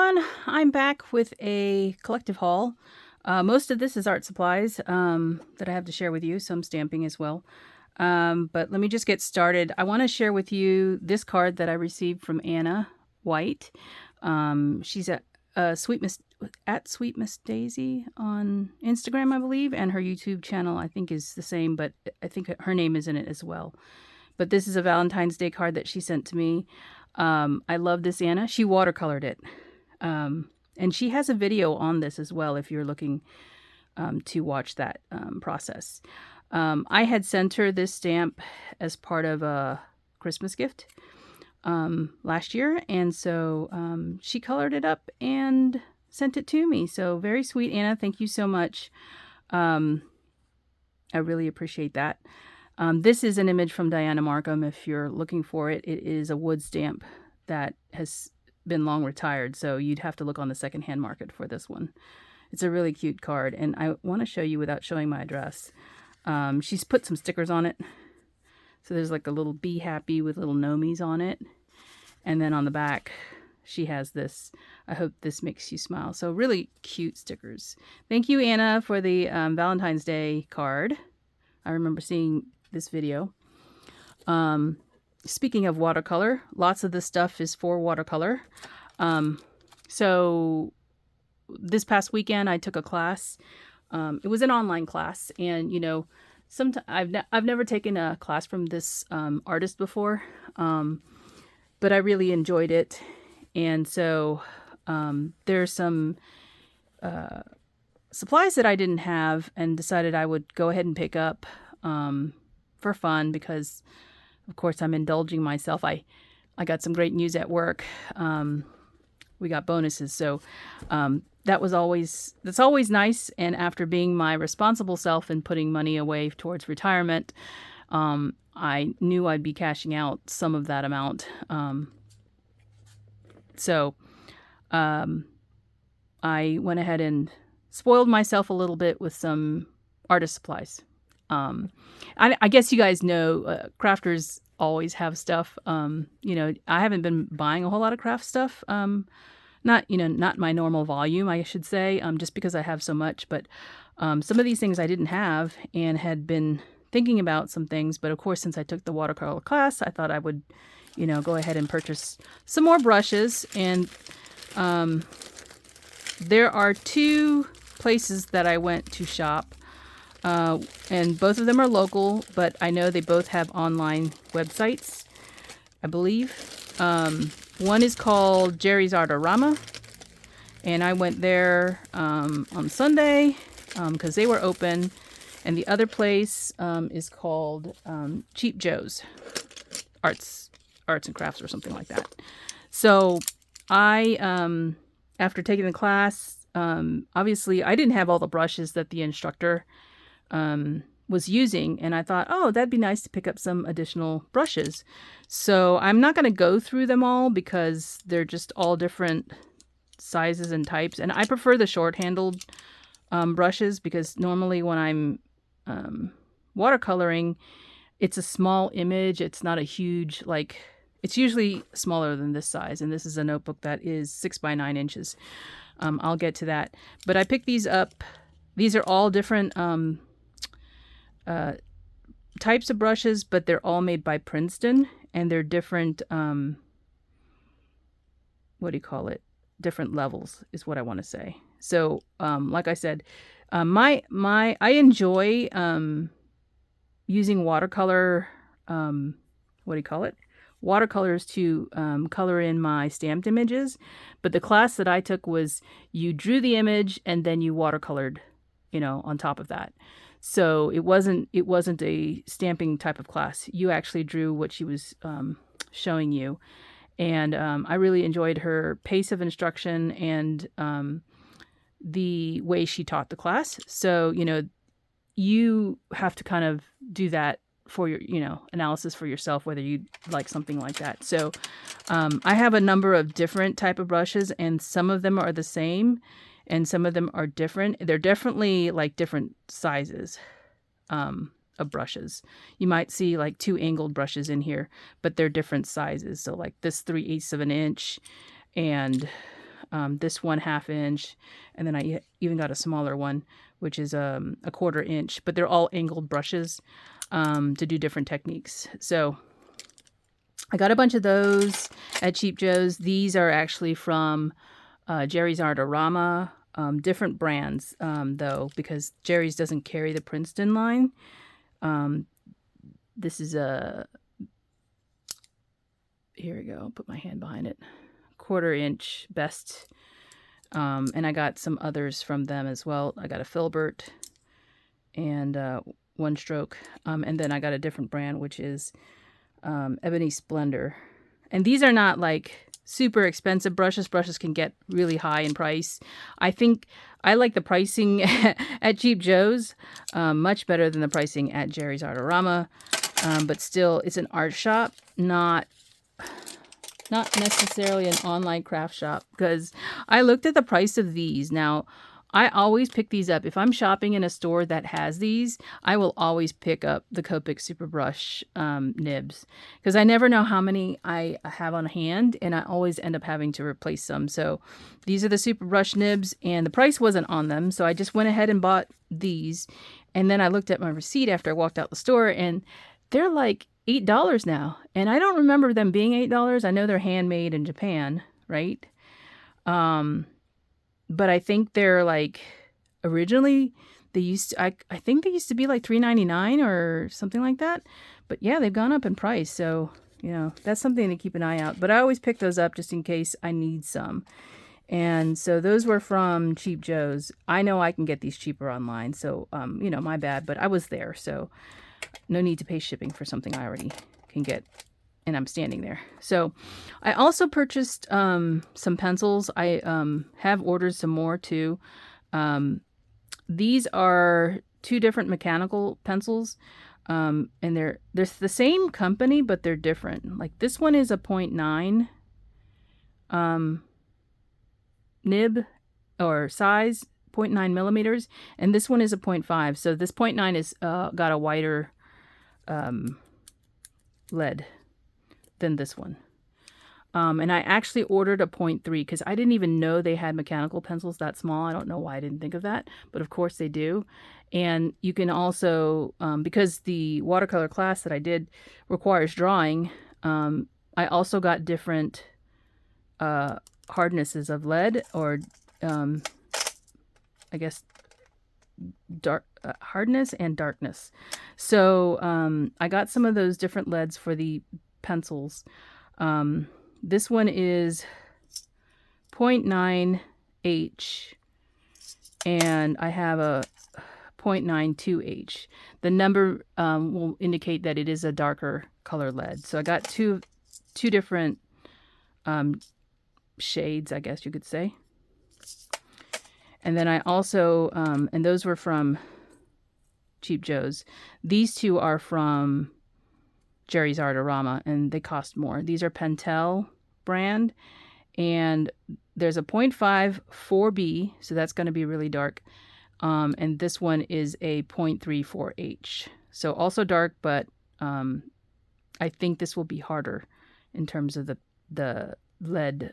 everyone, I'm back with a collective haul. Most of this is art supplies that I have to share with you, some stamping as well. But let me just get started. I want to share with you this card that I received from Anna White. She's at Sweet Miss Daisy on Instagram, I believe, and her YouTube channel I think is the same, but I think her name is in it as well. But this is a Valentine's Day card that she sent to me. I love this Anna. She watercolored it. And she has a video on this as well if you're looking to watch that process. I had sent her this stamp as part of a Christmas gift last year. And so she colored it up and sent it to me. So very sweet, Anna. Thank you so much. I really appreciate that. This is an image from Diana Markham. If you're looking for it, it is a wood stamp that has been long retired, so you'd have to look on the secondhand market for this one. It's a really cute card, and I want to show you without showing my address. She's put some stickers on it. So there's like a little Be Happy with little gnomies on it. And then on the back, she has this, I hope this makes you smile. So really cute stickers. Thank you, Anna, for the Valentine's Day card. I remember seeing this video. Speaking of watercolor, lots of this stuff is for watercolor. So this past weekend I took a class. It was an online class, and you know, I've never taken a class from this artist before, but I really enjoyed it. And so there's some supplies that I didn't have, and decided I would go ahead and pick up for fun because, of course, I'm indulging myself. I got some great news at work. We got bonuses, so that's always nice. And after being my responsible self and putting money away towards retirement, I knew I'd be cashing out some of that amount. So I went ahead and spoiled myself a little bit with some artist supplies. I guess you guys know crafters always have stuff. You know, I haven't been buying a whole lot of craft stuff. Not my normal volume, I should say, just because I have so much. But some of these things I didn't have and had been thinking about some things. But of course, since I took the watercolor class, I thought I would, go ahead and purchase some more brushes. And there are two places that I went to shop. And both of them are local, but I know they both have online websites, I believe. One is called Jerry's Artorama, and I went there on Sunday because they were open. And the other place is called Cheap Joe's Arts and Crafts or something like that. So I, after taking the class, obviously I didn't have all the brushes that the instructor was using, and I thought, oh, that'd be nice to pick up some additional brushes. So I'm not going to go through them all because they're just all different sizes and types, and I prefer the short-handled brushes because normally when I'm watercoloring, it's a small image. It's not a huge, it's usually smaller than this size, and this is a notebook that is 6 by 9 inches. I'll get to that, but I picked these up. These are all different types of brushes, but they're all made by Princeton, and they're different, different levels is what I want to say. So, like I said, I enjoy using watercolor, watercolors to color in my stamped images. But the class that I took was you drew the image and then you watercolored, on top of that. So it wasn't a stamping type of class. You actually drew what she was showing you. And I really enjoyed her pace of instruction and the way she taught the class. So, you have to kind of do that for your, analysis for yourself, whether you like something like that. So I have a number of different type of brushes, and some of them are the same and some of them are different. They're definitely like different sizes of brushes. You might see like 2 angled brushes in here, but they're different sizes. So like this 3/8 of an inch and this 1/2 inch, and then I even got a smaller one, which is a 1/4 inch, but they're all angled brushes to do different techniques. So I got a bunch of those at Cheap Joe's. These are actually from Jerry's Artorama, different brands though, because Jerry's doesn't carry the Princeton line. This is here we go, I'll put my hand behind it, 1/4 inch best. And I got some others from them as well. I got a Filbert and One Stroke, and then I got a different brand, which is Ebony Splendor. And these are not like super expensive brushes. Brushes can get really high in price. I think I like the pricing at Cheap Joe's much better than the pricing at Jerry's Artorama. But still, it's an art shop, not necessarily an online craft shop, because I looked at the price of these. Now, I always pick these up. If I'm shopping in a store that has these, I will always pick up the Copic Super Brush nibs, because I never know how many I have on hand, and I always end up having to replace some. So these are the Super Brush nibs, and the price wasn't on them, so I just went ahead and bought these. And then I looked at my receipt after I walked out the store, and they're like $8 now. And I don't remember them being $8. I know they're handmade in Japan, right? But I think they're like, originally they used to, I think they used to be like $3.99 or something like that. But yeah, they've gone up in price. So, you know, that's something to keep an eye out. But I always pick those up just in case I need some. And so those were from Cheap Joe's. I know I can get these cheaper online. So, you know, my bad, but I was there. So no need to pay shipping for something I already can get, and I'm standing there. So I also purchased some pencils. I have ordered some more too. These are 2 different mechanical pencils, and they're the same company, but they're different. Like this one is a 0.9 nib or size, 0.9 millimeters, and this one is a 0.5. So this 0.9 is got a wider lead than this one. And I actually ordered a 0.3 because I didn't even know they had mechanical pencils that small. I don't know why I didn't think of that, but of course they do. And you can also, because the watercolor class that I did requires drawing, I also got different hardnesses of lead, or I guess dark hardness and darkness. So I got some of those different leads for the pencils. This one is 0.9H, and I have a 0.92H. The number will indicate that it is a darker color lead. So I got two different shades, I guess you could say. And then I also, and those were from Cheap Joe's. These 2 are from Jerry's Artorama, and they cost more. These are Pentel brand, and there's a 0.5 4B, so that's going to be really dark. And this one is a 0.34H. So also dark, but I think this will be harder in terms of the lead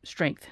strength.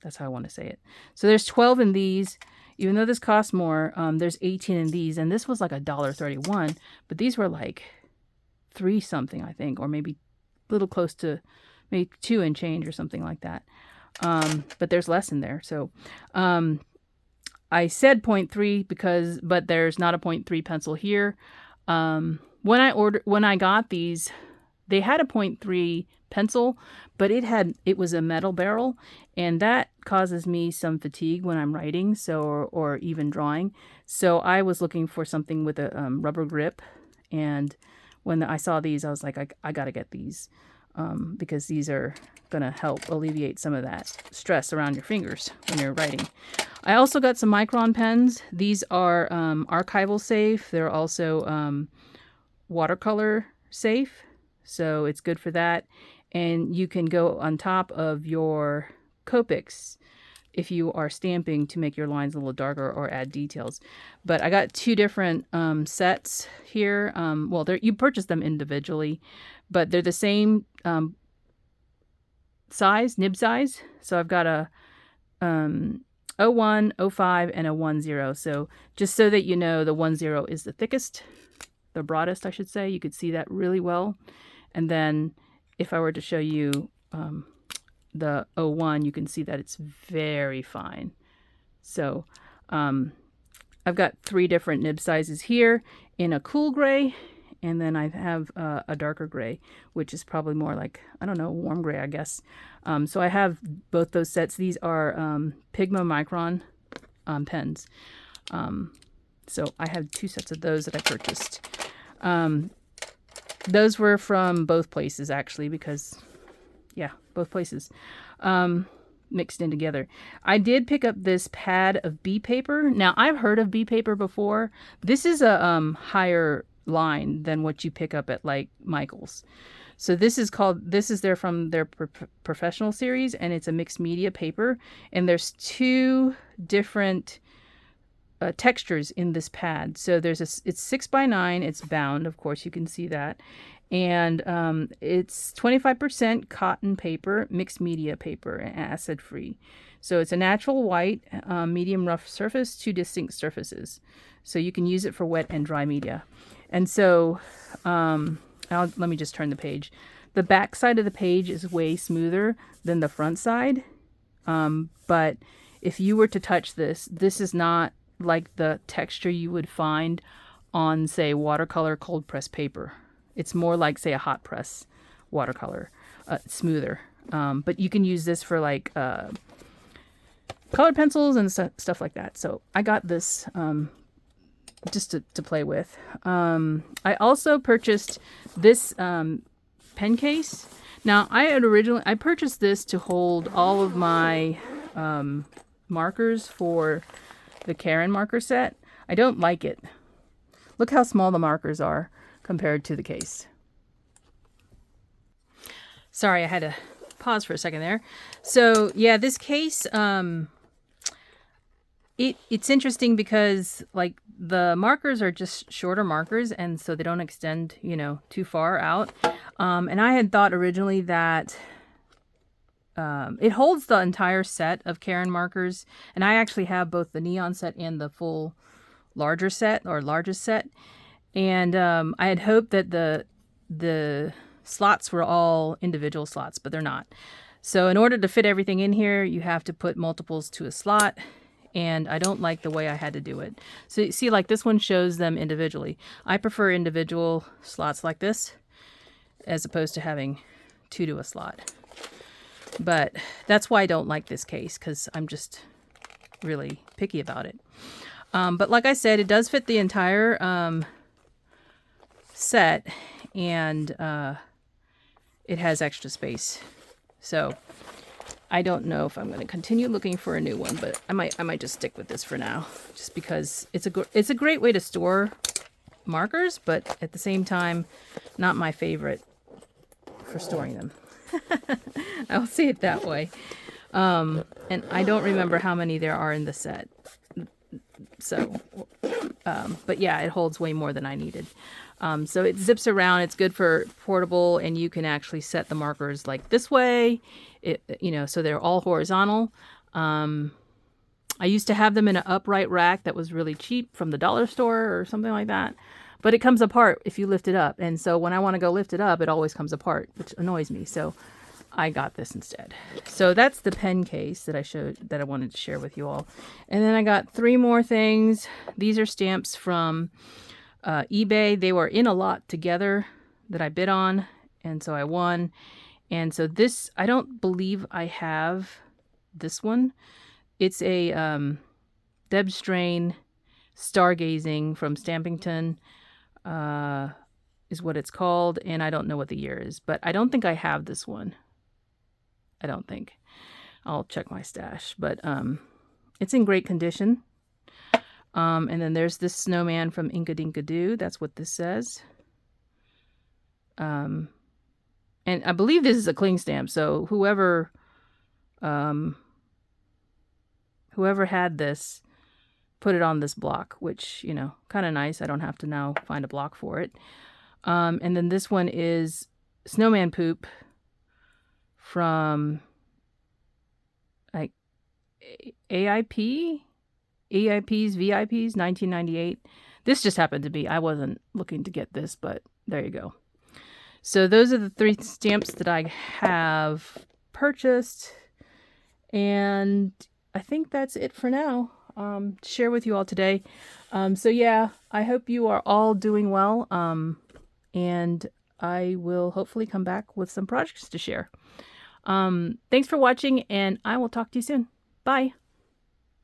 That's how I want to say it. So there's 12 in these. Even though this costs more, there's 18 in these. And this was like $1.31. But these were like $3 something, I think. Or maybe a little close to maybe $2 and change or something like that. But there's less in there. So I said 0.3 but there's not a 0.3 pencil here. When I got these, they had a 0.3 pencil, but it was a metal barrel, and that causes me some fatigue when I'm writing, so or even drawing. So I was looking for something with a rubber grip, and when I saw these, I was like, I gotta get these because these are gonna help alleviate some of that stress around your fingers when you're writing. I also got some Micron pens. These are archival safe. They're also watercolor safe, so it's good for that. And you can go on top of your Copics if you are stamping to make your lines a little darker or add details. But I got 2 different sets here. Well, you purchase them individually, but they're the same size, nib size. So I've got a 01, 05, and a 10. So just so that you know, the 10 is the thickest, the broadest, I should say. You could see that really well. And then if I were to show you the 01, you can see that it's very fine. So I've got 3 different nib sizes here in a cool gray, and then I have a darker gray, which is probably more like, I don't know, warm gray, I guess. So I have both those sets. These are Pigma Micron pens. So I have 2 sets of those that I purchased. Those were from both places, actually, because, yeah, both places mixed in together. I did pick up this pad of bee paper. Now, I've heard of bee paper before. This is a higher line than what you pick up at, like, Michael's. So this is from their professional series, and it's a mixed media paper. And there's 2 different textures in this pad. So it's 6x9. It's bound, of course, you can see that. And it's 25% cotton paper, mixed media paper, and acid free. So it's a natural white, medium rough surface, 2 distinct surfaces. So you can use it for wet and dry media. And so let me just turn the page. The back side of the page is way smoother than the front side. But if you were to touch this, this is not like the texture you would find on, say, watercolor cold press paper. It's more like, say, a hot press watercolor, smoother. But you can use this for like colored pencils and stuff like that. So I got this just to play with. I also purchased this pen case. Now I purchased this to hold all of my markers for the Karen marker set. I don't like it. Look how small the markers are compared to the case. Sorry, I had to pause for a second there. So yeah, this case, it's interesting because, like, the markers are just shorter markers, and so they don't extend, too far out. And I had thought originally that it holds the entire set of Karen markers, and I actually have both the neon set and the full largest set. And I had hoped that the slots were all individual slots, but they're not. So in order to fit everything in here, you have to put multiples to a slot, and I don't like the way I had to do it. So you see, like, this one shows them individually. I prefer individual slots like this as opposed to having 2 to a slot. But that's why I don't like this case, because I'm just really picky about it. But like I said, it does fit the entire set, and it has extra space. So I don't know if I'm going to continue looking for a new one, but I might just stick with this for now, just because it's a great way to store markers, but at the same time, not my favorite for storing them. I'll say it that way. And I don't remember how many there are in the set. So, but yeah, it holds way more than I needed. So it zips around. It's good for portable, and you can actually set the markers like this way. So they're all horizontal. I used to have them in an upright rack that was really cheap from the dollar store or something like that. But it comes apart if you lift it up. And so when I want to go lift it up, it always comes apart, which annoys me. So I got this instead. So that's the pen case that I wanted to share with you all. And then I got 3 more things. These are stamps from eBay. They were in a lot together that I bid on, and so I won. And so this, I don't believe I have this one. It's a Deb Strain Stargazing from Stampington is what it's called, and I don't know what the year is, but I don't think I have this one. I don't think. I'll check my stash, but it's in great condition. And then there's this snowman from Inka Dinka Doo. That's what this says. And I believe this is a cling stamp, so whoever had this put it on this block, which, kind of nice. I don't have to now find a block for it. And then this one is Snowman Poop from like AIP, EIPs, VIPs, 1998. This just happened to be, I wasn't looking to get this, but there you go. So those are the 3 stamps that I have purchased. And I think that's it for now to share with you all today. So yeah, I hope you are all doing well. And I will hopefully come back with some projects to share. Thanks for watching, and I will talk to you soon. Bye.